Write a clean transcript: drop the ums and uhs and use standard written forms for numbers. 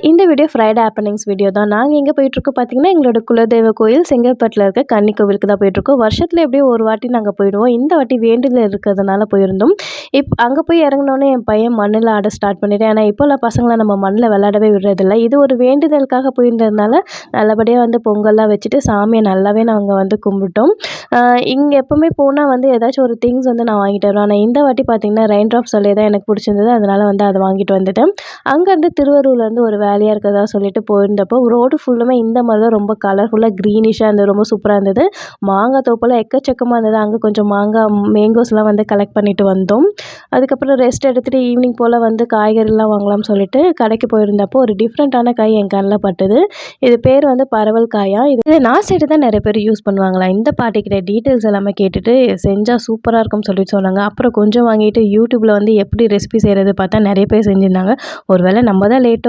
இந்த video Friday happenings video தான். நாங்க எங்க போயிட்டுருக்கோம் பார்த்தீங்கன்னா, எங்களோட குலதெய்வ கோயில் செங்கல்பட்டுல இருக்க கன்னி கோவிலுக்கு தான் போயிட்டுருக்கோம். வருஷத்துல எப்படியும் ஒரு வாட்டி நாங்க போயிடுவோம். இந்த வாட்டி வேண்டுதல் இருக்கிறதுனால போயிருந்தோம். அங்க போய் இறங்குனோனே என் பையன் மண்ணுல ஆட ஸ்டார்ட் பண்ணிட்டான். ஏன்னா, இப்போலாம் பசங்கள நம்ம மண்ணுல விளையாடவே விடுறதில்ல. இது ஒரு வேண்டுதலுக்காக போயிருந்ததுனால, நல்லபடியா வந்து பொங்கல்லாம் வச்சுட்டு சாமிய நல்லாவே நாங்க வந்து கும்பிட்டோம். அ இங்க எப்பவுமே போனா வந்து ஏதாச்சும் ஒரு திங்ஸ் வந்து நான் வாங்கிட்டு வருவேன். ஆனா, இந்த வாட்டி பார்த்தீங்கன்னா, ரெயின் ட்ராப் சிலை தான் எனக்கு பிடிச்சிருந்தது. அதனால வந்து அத வாங்கிட்டு வந்துட்டேன். அங்கேருந்து திருவாரூர்லேருந்து ஒரு வேலையா இருக்கிறதா சொல்லிட்டு போயிருந்தப்போ, ரோடு ஃபுல்லுமே இந்த மாரி தான் ரொம்ப கலர்ஃபுல்லா க்ரீனிஷா இருந்தது. ரொம்ப சூப்பரா இருந்தது. மாங்கா தோப்பெல்லாம் எக்கச்சக்கமா இருந்தது. அங்க கொஞ்சம் மேங்கோஸ்லாம் வந்து கலெக்ட் பண்ணிட்டு வந்தோம். அதுக்கப்புறம் ரெஸ்ட் எடுத்துட்டு ஈவினிங் போல வந்து காய்கறிலாம் வாங்கலாம்னு சொல்லிட்டு கடைக்கு போயிருந்தப்போ, ஒரு டிஃப்ரெண்ட்டான காய் என் கண்ல பட்டது. இது பேர் வந்து பரவல் காயா. இது நான் சைடு தான் நெறைய பேர் யூஸ் பண்ணுவாங்களாம். இந்த பாட்டிக்கிட்ட டீட்டெயில்ஸ் எல்லாமே கேட்டுட்டு செஞ்சா சூப்பரா இருக்கும்னு சொல்லிட்டு சொன்னாங்க. அப்புறம் கொஞ்சம் வாங்கிட்டு யூடியூப்ல வந்து எப்படி ரெசிபி செய்றது பார்த்தா நெறைய பேர் செஞ்சிருந்தாங்க. ஒரு வேளை நம்ம தான் லேட்டோ